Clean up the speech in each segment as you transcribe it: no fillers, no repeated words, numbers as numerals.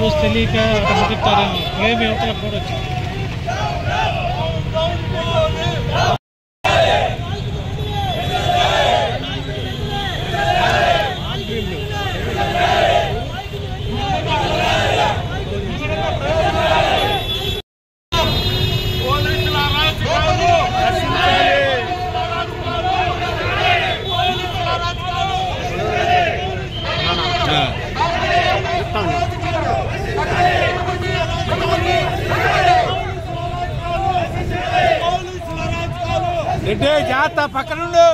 Rules తెలియక చెప్తారేమో claim యువతలకు కూడా వచ్చింది. రెడ్డి జాగ్రత్త పక్కనుండు.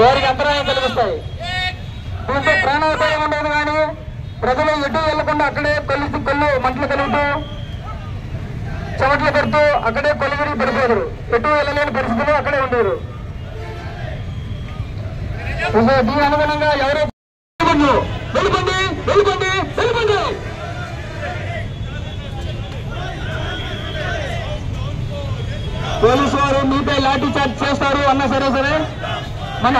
వారికి అంతరాయం కలిగిస్తాయి. దీంతో ప్రాణాపాయం ఉండదు. కానీ ప్రజలు ఎటు వెళ్లకుండా అక్కడే కళ్ళు మంటలు కలుగుతూ చెమట్లు పడుతూ అక్కడే కొలిగిరి పడిపోతారు. ఎటు వెళ్ళలేని పరిస్థితులు అక్కడే ఉండేరు. దీని అనుగుణంగా ఎవరో వెళ్ళిపోండి వెళ్ళిపోండి వెళ్ళిపోండి. పోలీసు వారు మీపై లాఠీ చార్జ్ చేస్తారు అన్నా సరే మన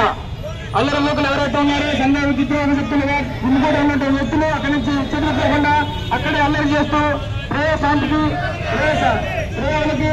అల్లరి లోకలు ఎవరైతే ఉన్నారో సంఘ విద్రోహ శక్తులుగా గుండుకోవడం ఉన్నటువంటి వ్యక్తులు అక్కడి నుంచి చెదురుకోకుండా అక్కడే అల్లరి చేస్తూ శాంతికి ప్రేయాలకి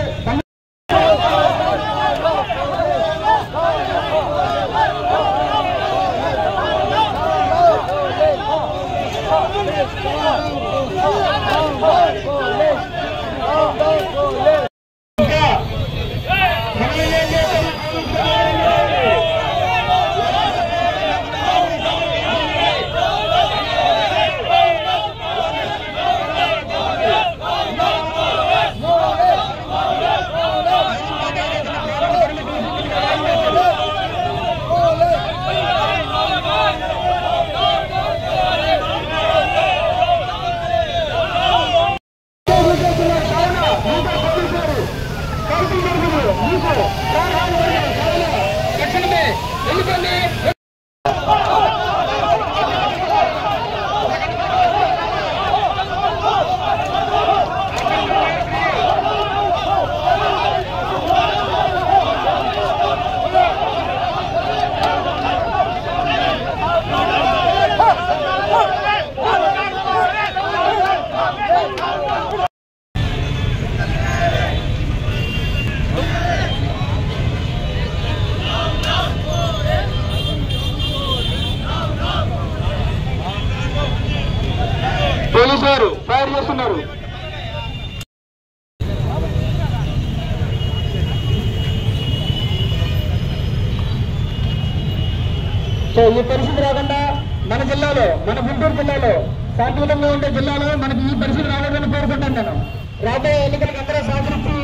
పోలీసు వారు ఫైర్ చేస్తున్నారు. సో ఈ పరిస్థితి రాకుండా మన జిల్లాలో, మన గుంటూరు జిల్లాలో, శాంతియుతంగా ఉండే జిల్లాలో మనకి ఈ పరిస్థితి రావాలని కోరుకుంటాను. నేను రాబోయే ఎన్నికలకు అందరూ సహకరించి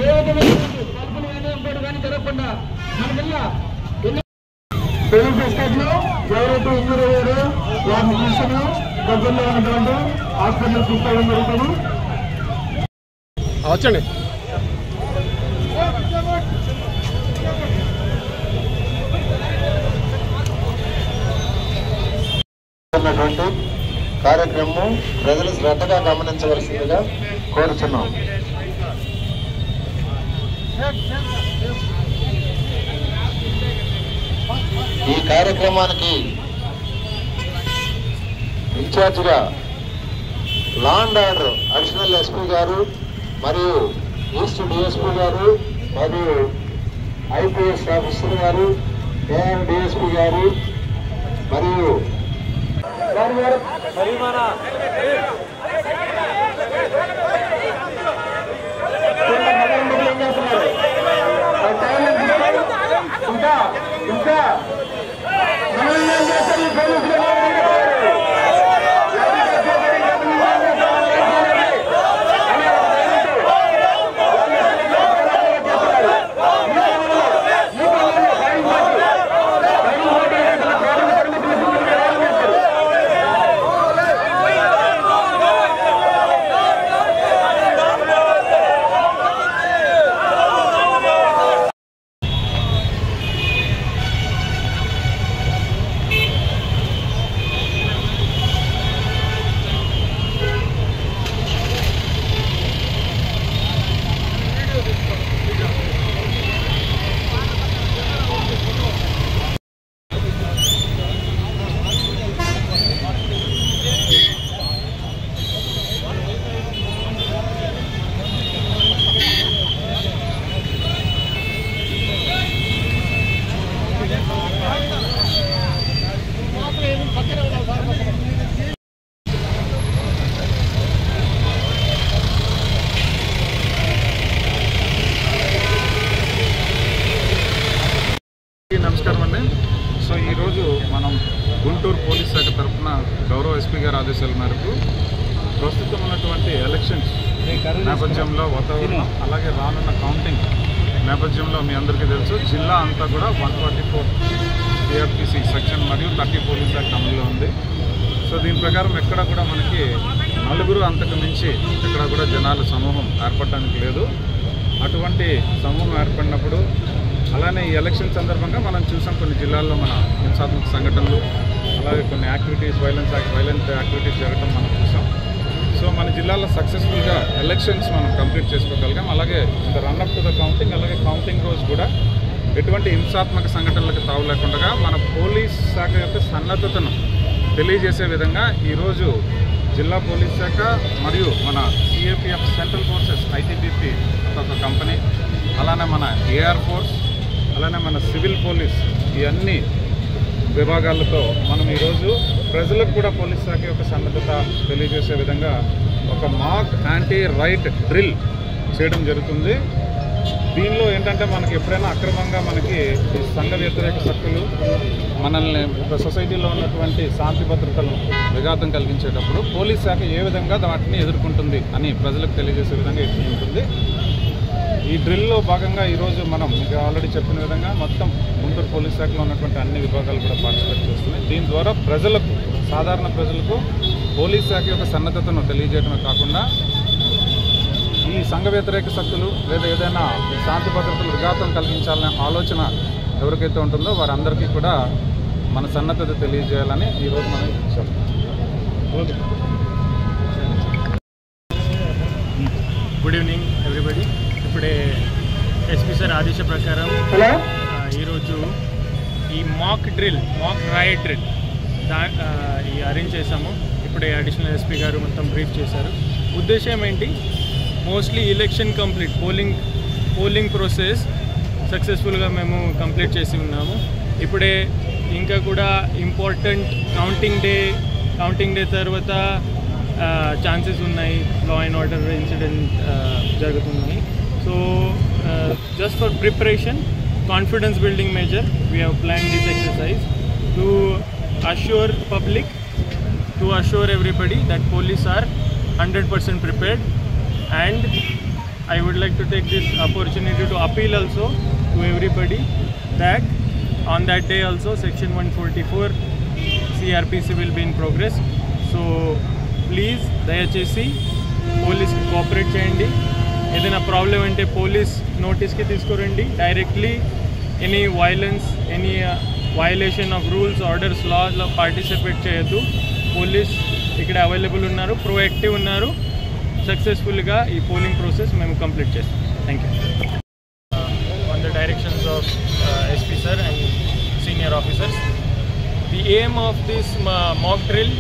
ఏ విధమైన కల్పన కానీ ఇంకోటి కానీ జరగకుండా మన జిల్లా పోలీస్ ఎస్టేట్ లో ఎవరైతే ఇంజూర్ అయ్యారో వారిని తీసుకుని దగ్గరలో ఉన్నటువంటి హాస్పిటల్ తీసుకోవడం జరుగుతుంది. వచ్చండి. కార్యక్రమం ప్రజలు శ్రద్ధగా గమనించవలసిందిగా కోరుచున్నాం. ఈ కార్యక్రమానికి ఇన్ఛార్జిగా law and order additional SP గారు మరియు ఈస్ట్ డిఎస్పీ గారు మరియు ఐపీఎస్ ఆఫీసర్ గారు, ఏఎం డిఎస్పీ గారు మరియు ఇంకా నమస్కారం అండి. సో ఈరోజు మనం గుంటూరు పోలీస్ శాఖ తరఫున గౌరవ ఎస్పీ గారి ఆదేశాల మేరకు ప్రస్తుతం ఉన్నటువంటి ఎలక్షన్స్ నేపథ్యంలో వాతావరణం, అలాగే రానున్న కౌంటింగ్ నేపథ్యంలో మీ అందరికీ తెలుసు జిల్లా అంతా కూడా 144 సిఆర్పిసి సెక్షన్ మరియు 30 పోలీస్ యాక్ట్ అమలులో ఉంది. సో దీని ప్రకారం ఎక్కడ కూడా మనకి నలుగురు అంతకు మించి ఎక్కడ కూడా జనాల సమూహం ఏర్పడటానికి లేదు. అటువంటి సమూహం ఏర్పడినప్పుడు అలానే ఈ ఎలక్షన్ సందర్భంగా మనం చూసాం కొన్ని జిల్లాల్లో మన హింసాత్మక సంఘటనలు, అలాగే కొన్ని వైలెంట్ యాక్టివిటీస్ జరగడం మనం చూసాం. సో మన జిల్లాలో సక్సెస్ఫుల్గా ఎలక్షన్స్ మనం కంప్లీట్ చేసుకోగలిగాం. అలాగే ఇంత రన్అప్ టు ద కౌంటింగ్, అలాగే కౌంటింగ్ రోజు కూడా ఎటువంటి హింసాత్మక సంఘటనలకు తావు లేకుండా మన పోలీస్ శాఖ యొక్క సన్నద్ధతను తెలియజేసే విధంగా ఈరోజు జిల్లా పోలీస్ శాఖ మరియు మన సిఏపిఎఫ్ సెంట్రల్ ఫోర్సెస్ ఐటీబీపీ ఒక కంపెనీ, అలానే మన ఏఆర్ ఫోర్స్, అలానే మన సివిల్ పోలీస్, ఈ అన్ని విభాగాలతో మనం ఈరోజు ప్రజలకు కూడా పోలీస్ శాఖ యొక్క సన్నద్ధత తెలియజేసే విధంగా ఒక మాక్ యాంటీ రైట్ డ్రిల్ చేయడం జరుగుతుంది. దీనిలో ఏంటంటే మనకి ఎప్పుడైనా అక్రమంగా మనకి సంఘ వ్యతిరేక శక్తులు మనల్ని ఒక సొసైటీలో ఉన్నటువంటి శాంతి భద్రతలను విఘాతం కలిగించేటప్పుడు పోలీస్ శాఖ ఏ విధంగా వాటిని ఎదుర్కొంటుంది అని ప్రజలకు తెలియజేసే విధంగా ఇది ఉంటుంది. ఈ డ్రిల్లో భాగంగా ఈరోజు మనం మీకు ఆల్రెడీ చెప్పిన విధంగా మొత్తం గుంటూరు పోలీస్ శాఖలో ఉన్నటువంటి అన్ని విభాగాలు కూడా పార్టిసిపేట్ చేస్తున్నాయి. దీని ద్వారా ప్రజలకు, సాధారణ ప్రజలకు పోలీస్ శాఖ యొక్క సన్నద్ధతను తెలియజేయడమే కాకుండా ఈ సంఘ వ్యతిరేక శక్తులు లేదా ఏదైనా శాంతి భద్రతలు విఘాతం కలిగించాలనే ఆలోచన ఎవరికైతే ఉంటుందో వారందరికీ కూడా మన సన్నద్ధత తెలియజేయాలని ఈరోజు మనం ఇచ్చాం. Good evening everybody. ఇప్పుడే ఎస్పీ సార్ ఆదేశ ప్రకారం ఈరోజు ఈ మాక్ రాయట్ డ్రిల్ ఈ అరేంజ్ చేశాము. ఇప్పుడే అడిషనల్ ఎస్పీ గారు మొత్తం బ్రీఫ్ చేశారు. ఉద్దేశం ఏంటి, mostly election complete polling process సక్సెస్ఫుల్గా మేము కంప్లీట్ చేసి ఉన్నాము. ఇప్పుడే ఇంకా కూడా ఇంపార్టెంట్ కౌంటింగ్ డే తర్వాత ఛాన్సెస్ ఉన్నాయి, లా అండ్ ఆర్డర్ ఇన్సిడెంట్ జరుగుతున్నాయి. So just for preparation, confidence building measure, we have planned this exercise to assure public, to assure everybody that police are 100% prepared. And I would like to take this opportunity to appeal also to everybody that on that day also section 144 CRPC will be in progress. So please దయచేసి పోలీస్కి cooperate చేయండి. ఏదైనా problem అంటే police నోటీస్కి తీసుకురండి. Directly any violence, any violation of rules, orders, లాస్లో participate చేయొద్దు. Police ఇక్కడ అవైలబుల్ ఉన్నారు, ప్రోయాక్టివ్ ఉన్నారు. సక్సెస్ఫుల్గా ఈ పోలింగ్ ప్రాసెస్ మేము కంప్లీట్ చేస్తాం. Thank you. On the directions of SP sir and senior officers, the aim of this mock drill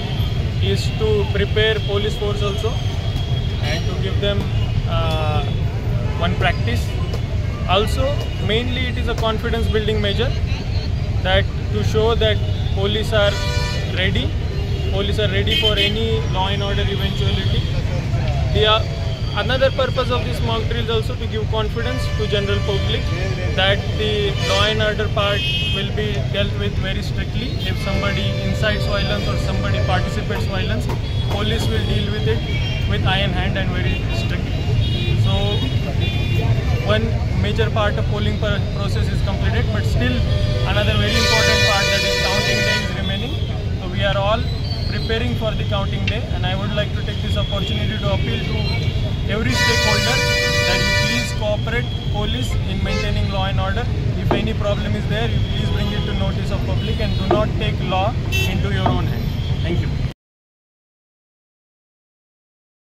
is to prepare police force also and to give them one practice. Also, mainly it is a confidence building measure, that to show that police are ready for any law and order eventuality. Another purpose of this mock drill is also to give confidence to general public that the law and order part will be dealt with very strictly. If somebody incites violence or somebody participates violence, police will deal with it with iron hand and very strictly. So one major part of polling process is completed, but still another very important part, that is counting day, is remaining. So we are all preparing for the counting day, and I would like to take this opportunity to appeal to every stakeholder that you please cooperate police in maintaining law and order. If any problem is there, you please bring it to notice of public and do not take law into your own hand. Thank you.